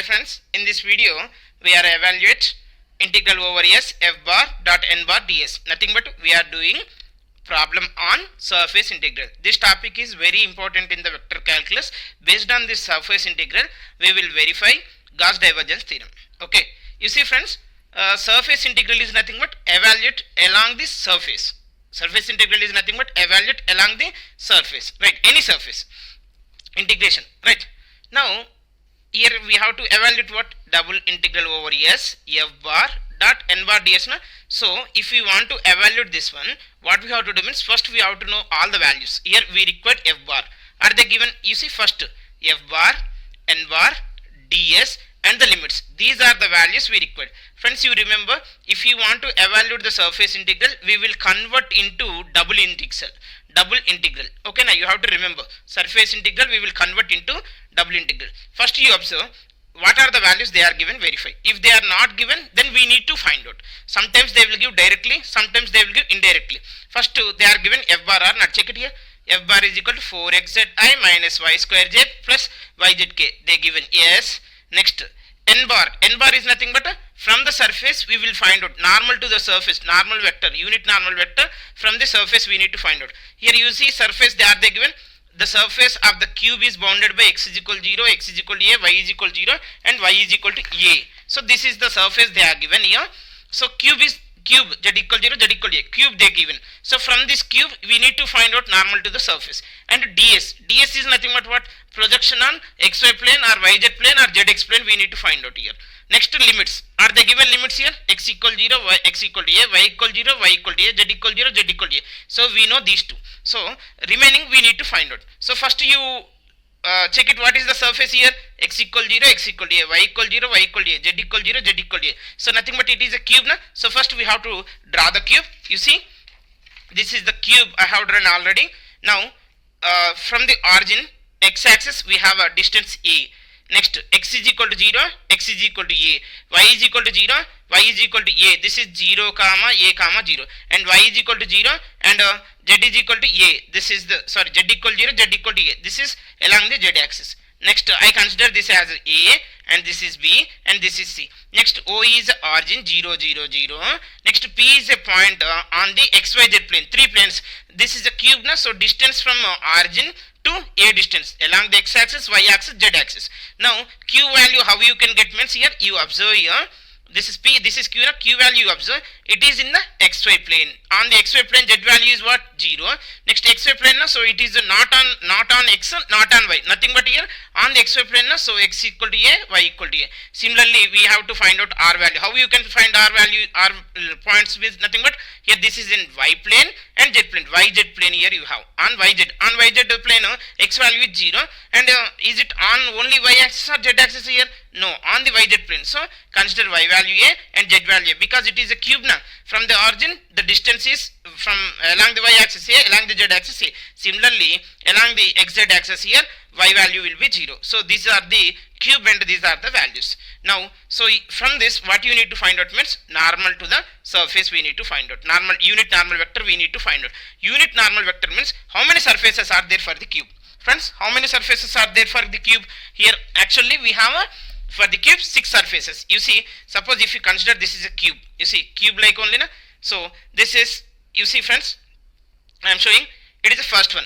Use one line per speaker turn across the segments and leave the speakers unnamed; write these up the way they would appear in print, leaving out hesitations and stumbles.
Hi friends, in this video we are evaluate integral over s f bar dot n bar ds. Nothing but we are doing problem on surface integral. This topic is very important in the vector calculus. Based on this surface integral, we will verify Gauss divergence theorem. Okay, you see friends, surface integral is nothing but evaluate along the surface. Surface integral is nothing but evaluate along the surface, right? Any surface integration, right? Now here we have to evaluate what? Double integral over s f bar dot n bar ds. Na? So if we want to evaluate this one, what we have to do means first we have to know all the values. Here we require f bar. Are they given? You see, first f bar, n bar, ds and the limits. These are the values we require. Friends, you remember, if you want to evaluate the surface integral, we will convert into double integral. Okay, now you have to remember, surface integral we will convert into double integral. First you observe what are the values they are given, verify. If they are not given, then we need to find out. Sometimes they will give directly, sometimes they will give indirectly. First they are given f bar r. Now check it here. F bar is equal to 4xzi minus y square j plus yzk. They given yes. Next n bar is nothing but from the surface we will find out normal to the surface, normal vector, unit normal vector. From the surface we need to find out. Here you see surface, they given the surface of the cube is bounded by x is equal to 0, x is equal to a, y is equal to 0 and y is equal to a. So this is the surface they are given here. So cube z equal 0, z equal to a, cube they given. So from this cube we need to find out normal to the surface. And ds is nothing but what? Projection on xy plane or yz plane or zx plane we need to find out here. Next limits. Are they given limits here? X equal 0, y x equal to a, y equal 0, y equal to a, z equal 0, z equal to a. So we know these two. So remaining we need to find out. So first you check it, what is the surface here? X equal 0, x equal to a, y equal 0, y equal to a, z equal 0, z equal to a. So nothing but it is a cube. Na? So first we have to draw the cube. You see, this is the cube I have drawn already. Now from the origin x axis we have a distance a. Next x is equal to 0, x is equal to a, y is equal to 0, y is equal to a. This is 0 comma a comma 0 and y is equal to 0 and z is equal to a. This is the z equal 0, z equal to a. This is along the z axis. Next I consider this as a and this is b and this is c. Next o is origin 0 0 0. Next p is a point on the xyz plane, three planes. This is a cube na, so distance from origin to a distance along the x axis, y axis, z axis. Now q value how you can get means here you observe here, this is p, this is q. Q value you observe, it is in the xy plane. On the xy plane z value is what? 0. Next xy plane na, so it is not on x, not on y, nothing but here on the xy plane na, so x equal to a, y equal to a. Similarly we have to find out r value. How you can find r value? R points with nothing but here this is in y plane and z plane. Yz plane here you have on yz plane x value is 0 and is it on only y axis or z axis here? No, on the yz plane. So consider y value a and z value a because it is a cube now. From the origin the distance is from along the y axis a, along the z axis a. Similarly along the xz axis here y value will be 0. So these are the cube and these are the values. Now so from this what you need to find out means normal to the surface we need to find out. Normal unit normal vector we need to find out. Unit normal vector means how many surfaces are there for the cube. Friends, how many surfaces are there for the cube? Here actually we have for the cube 6 surfaces. You see, suppose if you consider this is a cube, you see cube like only na. So this is, you see friends, I am showing it is the first one,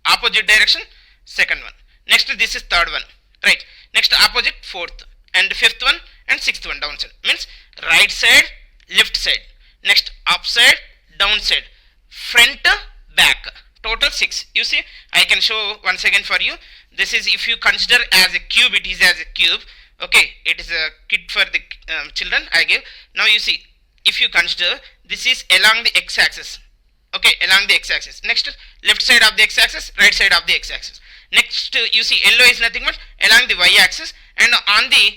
opposite direction second one. Next this is third one, right? Next opposite fourth and fifth one and sixth one downside. Means right side, left side. Next upside, downside, front, back. Total 6. You see, I can show once again for you. This is if you consider as a cube, it is as a cube. Okay, it is a kit for the children I gave. Now you see, if you consider this is along the x axis. Okay, along the x axis. Next left side of the x axis, right side of the x axis. Next you see yellow is nothing but along the y axis and on the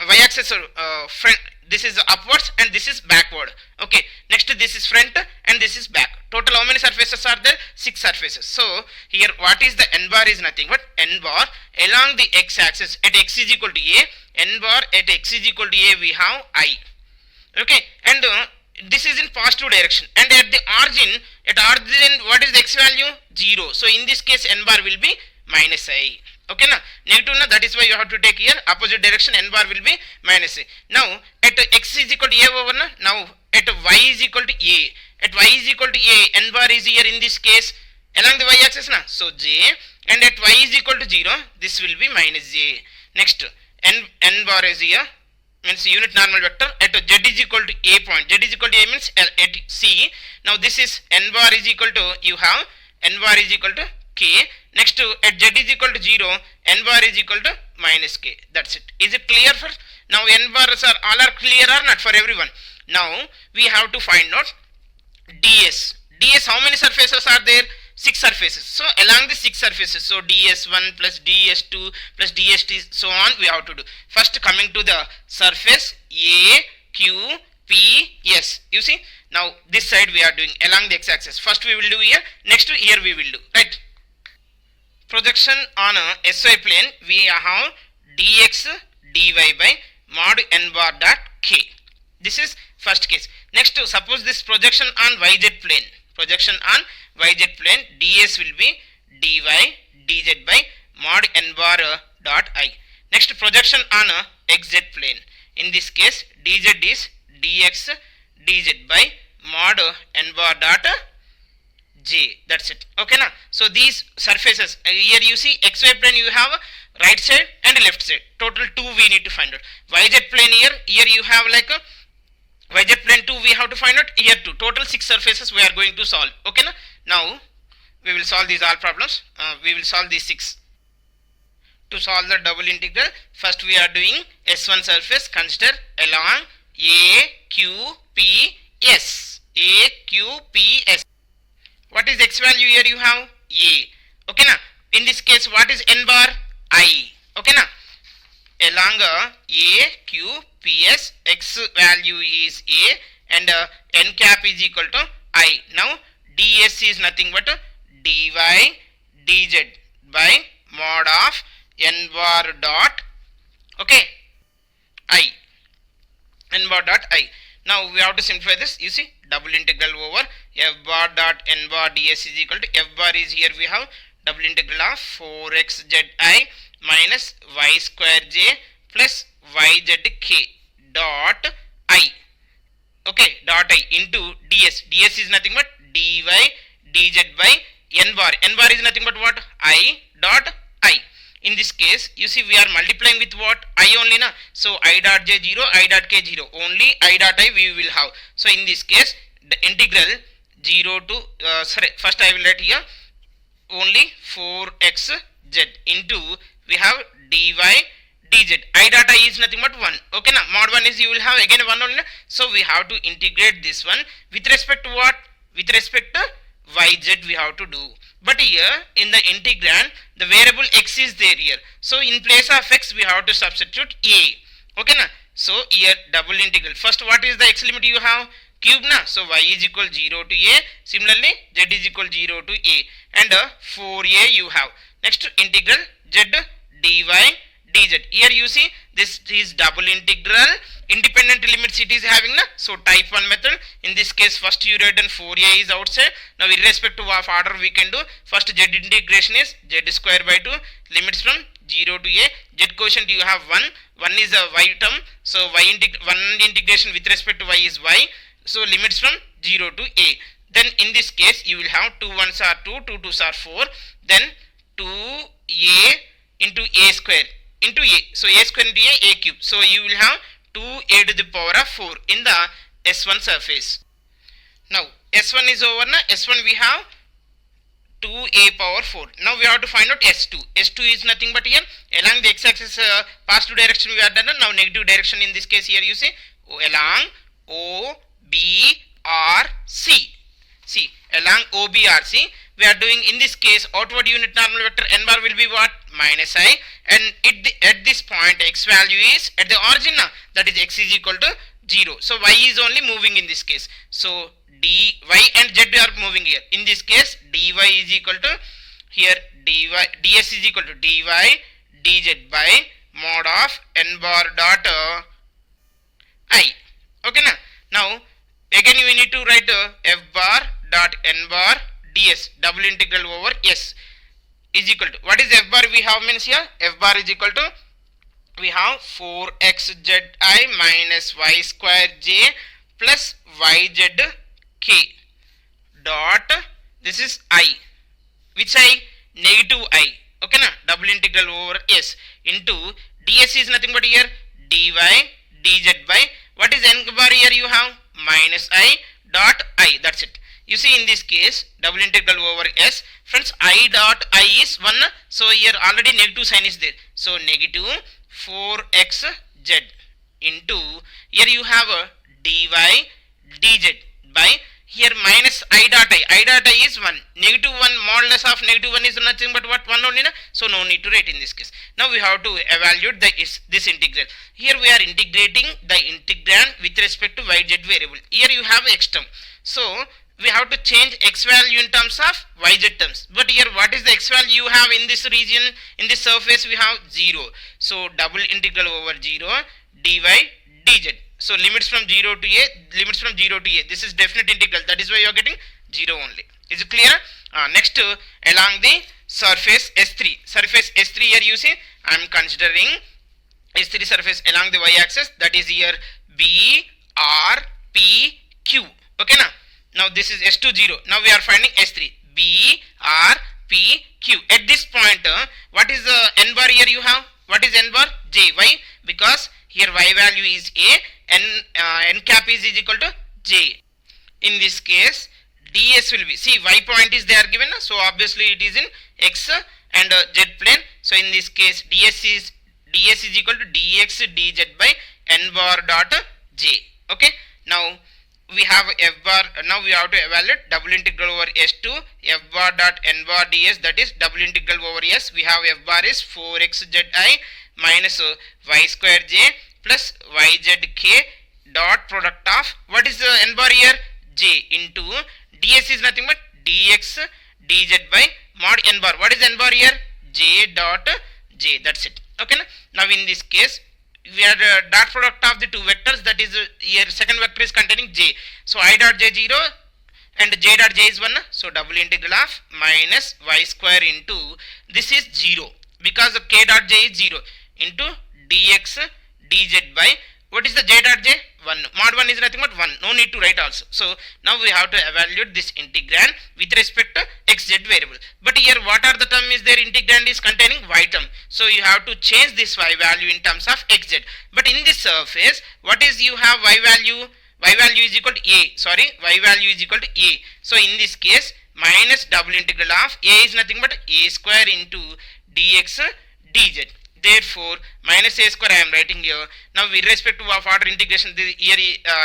y axis front, this is upwards and this is backward. Okay, next this is front and this is back. Total how many surfaces are there? 6 surfaces. So here what is the n bar is nothing but n bar along the x axis at x is equal to a, n bar at x is equal to a we have I. Okay, and this is in positive direction and at the origin what is the x value? 0. So in this case n bar will be minus I. Okay na, negative na, that is why you have to take here opposite direction, n bar will be minus a. Now at x is equal to a over na, now at y is equal to a, at y is equal to a, n bar is here in this case along the y axis na, so j, and at y is equal to 0, this will be minus j. Next n bar is here, means unit normal vector, at z is equal to a point, z is equal to a means at c. Now this is n bar is equal to, you have n bar is equal to k. Next to at z is equal to 0, n bar is equal to minus k. That's it. Is it clear for now? N bars are all are clear or not for everyone? Now we have to find out ds. ds, how many surfaces are there? 6 surfaces. So along the 6 surfaces, so ds1 plus ds2 plus ds3 so on we have to do. First coming to the surface a, q, p, s. You see, now this side we are doing along the x-axis. First we will do here, next here we will do, right? Projection on a SY plane, we have dx dy by mod n bar dot k. This is first case. Next, suppose this projection on yz plane. Projection on yz plane, ds will be dy dz by mod n bar dot I. Next, projection on xz plane. In this case, dz is dx dz by mod n bar dot j. That's it. Okay na. So these surfaces here you see xy plane you have right side and left side. Total 2 we need to find out. YZ plane here you have like a YZ plane 2 we have to find out, here 2. Total 6 surfaces we are going to solve. Okay na. Now we will solve these all problems. We will solve these 6. To solve the double integral, first we are doing S1 surface. Consider along A, Q, P, S. A, Q, P, S. What is x value here? You have a. Okay na. In this case, what is n bar? I. Okay na. Along a, q, p, s, x value is a, and n cap is equal to I. Now ds is nothing but dy dz by mod of n bar dot, okay, I. N bar dot I. Now we have to simplify this. You see, double integral over f bar dot n bar ds is equal to, f bar is here we have double integral of 4xzi minus y square j plus yzk dot I. Okay, dot I into ds. ds is nothing but dy dz by n bar. N bar is nothing but what? I dot I. In this case, you see we are multiplying with what? I only na. So I dot j 0, I dot k 0. Only I dot I we will have. So in this case, the integral 0 to, first I will write here only 4xz into, we have dy dz. I dot I is nothing but 1. Okay na. Mod 1 is you will have again 1 only. So we have to integrate this one with respect to what? With respect to yz we have to do. But here in the integrand, the variable x is there here. So in place of x we have to substitute a. Okay na. So here double integral. First what is the x limit you have? Cube na. So y is equal 0 to a. Similarly z is equal 0 to a. And 4a you have. Next integral z dy dz. Here you see this is double integral. Independent limits it is having na. So type 1 method. In this case first you write and 4a is outside. Now irrespective of order we can do. First z integration is z square by 2. Limits from 0 to a. Z quotient you have 1. 1 is a y term. So one integration with respect to y is y. So limits from 0 to a. Then in this case you will have 2 1s are 2, 2 2s are 4. Then 2a into a square into a. So a square into a cube. So you will have 2a to the power of 4 in the S1 surface. Now S1 is over na. S1 we have 2a power 4. Now we have to find out S2. S2 is nothing but here along the x-axis positive direction we are done. Now negative direction in this case here you see along O B R C. See along O B R C we are doing in this case outward unit normal vector n bar will be what? Minus I, and at this point x value is at the origin now, that is x is equal to 0. So y is only moving in this case. So dy and z are moving here. In this case dy is equal to here ds is equal to dy dz by mod of n bar dot I. Okay na. Now again we need to write f bar dot n bar ds double integral over s. is equal to, what is f bar we have means here? F bar is equal to, we have 4xzi minus y square j plus yz k dot, this is I, which I? Negative I, okay na, double integral over s into ds is nothing but here dy dz by, what is n bar here? You have minus I dot I, that's it. You see in this case double integral over s, friends, I dot I is 1, so here already negative sign is there, so negative 4xz into, here you have a dy dz by, here minus I dot I is 1, negative 1 modulus of negative 1 is nothing but what? 1 only na? So no need to write in this case. Now we have to evaluate this integral. Here we are integrating the integrand with respect to yz variable. Here you have x term, so we have to change x value in terms of yz terms. But here what is the x value you have in this region, in this surface? We have 0. So double integral over 0 dy dz. So limits from 0 to a, limits from 0 to a. This is definite integral. That is why you are getting 0 only. Is it clear? Next, along the surface S3. Surface S3 here you see, I am considering S3 surface along the y-axis. That is here B, R, P, Q. Okay na? Now this is S2 0. Now we are finding S3. B, R, P, Q. At this point, what is the n bar here you have? What is n bar? J. Why? Because here y value is a, n cap is equal to j. In this case ds will be, see y point is there given, so obviously it is in x and z plane. So in this case ds is equal to dx dz by n bar dot j. Okay, now we have f bar. Now we have to evaluate double integral over s to f bar dot n bar ds, that is double integral over s. We have f bar is 4xzi minus y square j plus yzk dot product of, what is the n bar here? J into ds is nothing but dx dz by mod n bar. What is n bar here? J dot j, that's it. Okay na? Now in this case we are dot product of the two vectors, that is here second vector is containing j, so I dot j 0 and j dot j is 1, so double integral of minus y square into, this is 0 because of k dot j is 0 into dx dz by, what is the j dot j? 1. Mod 1 is nothing but 1. No need to write also. So now we have to evaluate this integrand with respect to xz variable. But here what are the term is there? Integrand is containing y term. So you have to change this y value in terms of xz. But in this surface, what is you have y value? Y value is equal to a. Sorry, y value is equal to a. So in this case, minus double integral of a is nothing but a square into dx dz. Therefore, minus a square I am writing here. Now with respect to of order integration, here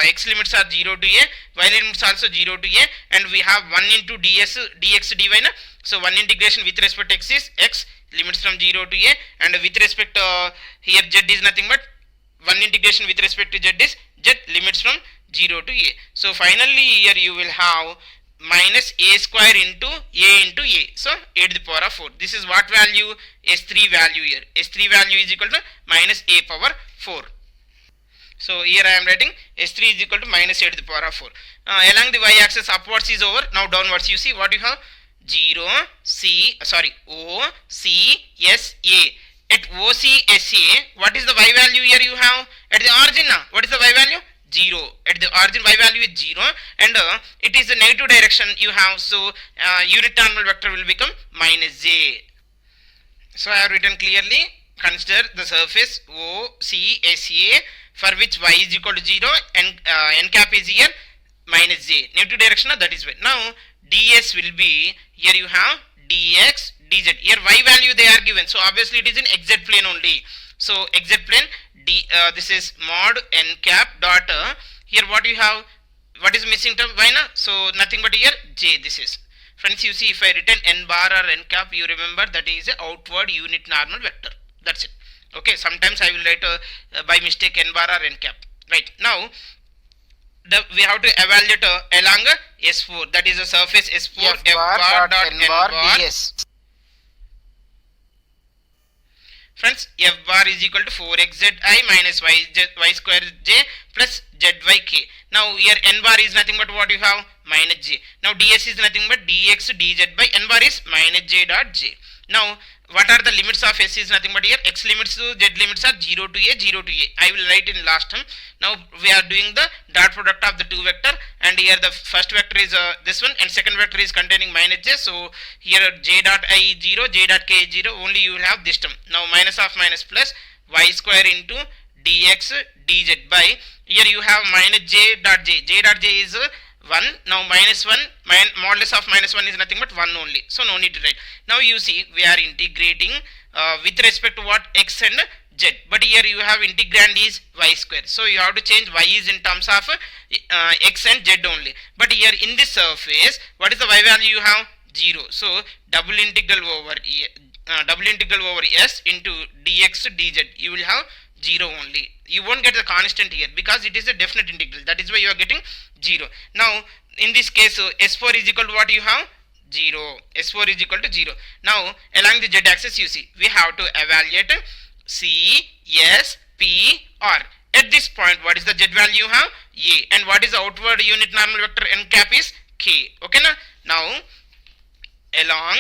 x limits are 0 to a, y limits also 0 to a, and we have 1 into dx dy na. So 1 integration with respect to x is x, limits from 0 to a, and with respect to here z is nothing but 1 integration with respect to z is z, limits from 0 to a. So finally here you will have minus a square into a. So a to the power of 4. This is what value? S3 value here. S3 value is equal to minus a power 4. So here I am writing S3 is equal to minus a to the power of 4. Along the y-axis upwards is over. Now downwards you see what you have? 0 C, sorry, O C S A. At O C S A, what is the y value here you have? At the origin, what is the y value? 0. At the origin y value is 0, and it is a negative direction you have, so unit normal vector will become minus j. So I have written clearly, consider the surface OCSA for which y is equal to 0 and n cap is here minus j. Negative direction, that is why. Now ds will be, here you have dx dz. Here y value they are given, so obviously it is in xz plane only. So xz plane, this is mod n cap dot, here what you have, what is missing term? Y na? So nothing but here j, this is. Friends, you see if I written n bar or n cap, you remember that is a outward unit normal vector. That's it. Okay, sometimes I will write by mistake n bar or n cap. Right, now we have to evaluate along S4, that is a surface S4 f bar dot n bar ds. Friends, f bar is equal to 4xzi minus y square j plus zyk. Now here n bar is nothing but what you have? Minus j. Now ds is nothing but dx dz by n bar is minus j dot j. Now what are the limits of S is nothing but here x limits to z limits are 0 to a, 0 to a. I will write in last term. Now we are doing the dot product of the two vector, and here the first vector is this one, and second vector is containing minus j. So here j dot I is 0, j dot k is 0, only you will have this term. Now minus of minus plus y square into dx dz by, here you have minus j dot j. J dot j is 1. Now minus 1, modulus of minus 1 is nothing but 1 only, so no need to write. Now you see we are integrating with respect to what, x and z, but here you have integrand is y square, so you have to change y is in terms of x and z only. But here in this surface, what is the y value you have? 0. So double integral over s into dx dz, you will have 0 only. You won't get the constant here because it is a definite integral, that is why you are getting 0. Now in this case s4 is equal to what you have? 0. S4 is equal to 0. Now along the z axis you see we have to evaluate C, S, P, R. At this point what is the z value you have? A. And what is the outward unit normal vector n cap is k. Okay na? Now along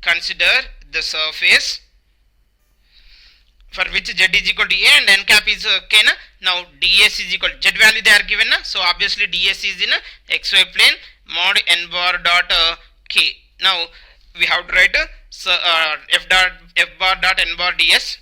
consider the surface for which z is equal to a and n cap is k na. Now ds is equal to z value they are given na, so obviously ds is in xy plane mod n bar dot k. Now we have to write f bar dot n bar ds.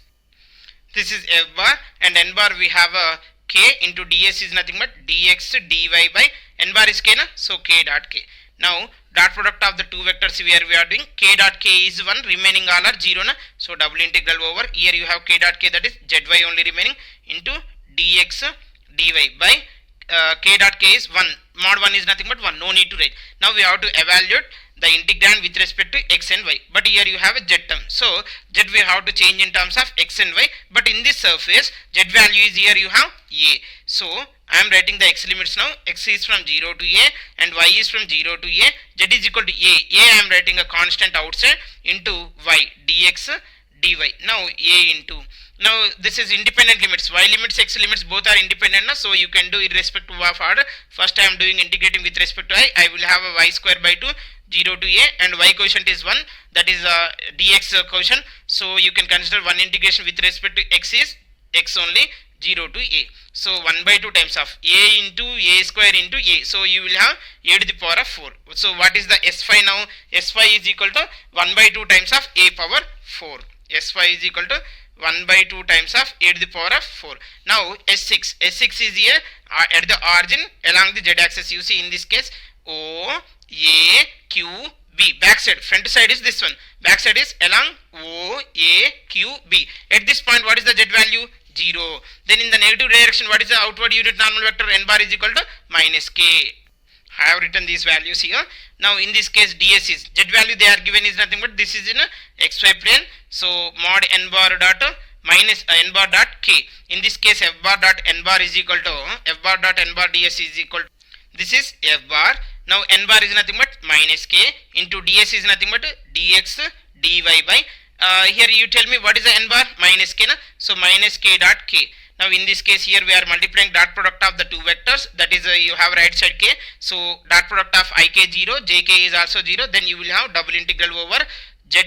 This is f bar, and n bar we have k into ds is nothing but dx dy by n bar is k na, so k dot k. Now dot product of the two vectors where we are doing k dot k is 1, remaining all are 0 na, so double integral over, here you have k dot k, that is zy only remaining, into dx dy by k dot k is 1, mod 1 is nothing but 1, no need to write. Now we have to evaluate the integrand with respect to x and y, but here you have a z term, so z we have to change in terms of x and y, but in this surface z value is here you have a, so I am writing the x limits now. X is from 0 to a and y is from 0 to a, z is equal to a I am writing a constant outside, into y dx dy. Now a into, now this is independent limits, y limits, x limits both are independent now, so you can do irrespective of order. First I am doing integrating with respect to I will have a y square by 2, 0 to a, and y quotient is 1, that is dx quotient, so you can consider one integration with respect to x is x only, 0 to a. So 1 by 2 times of a into a square into a, so you will have a to the power of 4. So what is the s5 now? S5 is equal to 1 by 2 times of a power 4. S5 is equal to 1 by 2 times of a to the power of 4. Now S6 is here at the origin along the z axis. You see in this case O, A, Q, B. Back side, front side is this one. Back side is along O, A, Q, B. At this point what is the z value? 0. Then in the negative direction what is the outward unit normal vector? N bar is equal to minus k. I have written these values here. Now in this case ds is, z value they are given is nothing but this is in a xy plane, so mod n bar dot minus n bar dot k. In this case f bar dot n bar is equal to f bar dot n bar ds is equal to, this is f bar. Now n bar is nothing but minus k into ds is nothing but dx dy by, here you tell me what is the n bar? Minus k na, so minus k dot k. Now in this case here we are multiplying dot product of the two vectors, that is you have right side k, so dot product of ik 0, jk is also 0, then you will have double integral over z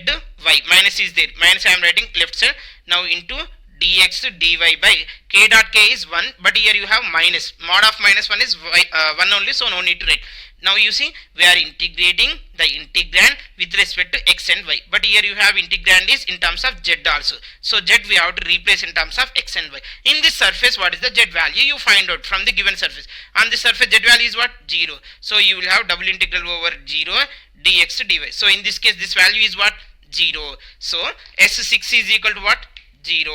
y, minus is there, minus I am writing left side, now into dx dy by k dot k is 1, but here you have minus, mod of minus 1 is 1 only, so no need to write. Now you see we are integrating the integrand with respect to x and y, but here you have integrand is in terms of z also, so z we have to replace in terms of x and y. In this surface what is the z value? You find out from the given surface. On the surface z value is what? 0, so you will have double integral over 0 dx dy. So in this case this value is what? 0, so S6 is equal to what? 0.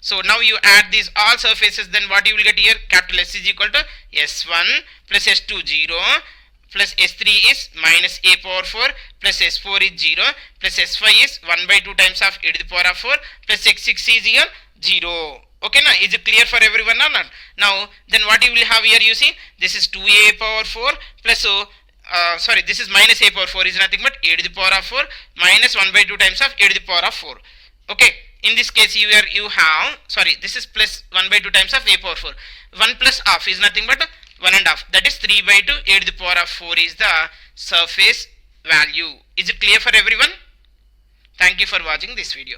So now you add these all surfaces, then what you will get here? Capital S is equal to S1 plus S2 0 plus S3 is minus a power 4 plus S4 is 0 plus S5 is 1 by 2 times of a to the power of 4 plus X6 is here 0. Okay na, is it clear for everyone or not? Now then what you will have here, you see this is 2a power 4 plus sorry, this is minus a power 4 is nothing but a to the power of 4 minus 1 by 2 times of a to the power of 4. Okay, in this case you have, sorry, this is plus 1 by 2 times of a power 4. 1 plus half is nothing but 1 and half, that is 3 by 2 a to the power of 4 is the surface value. Is it clear for everyone? Thank you for watching this video.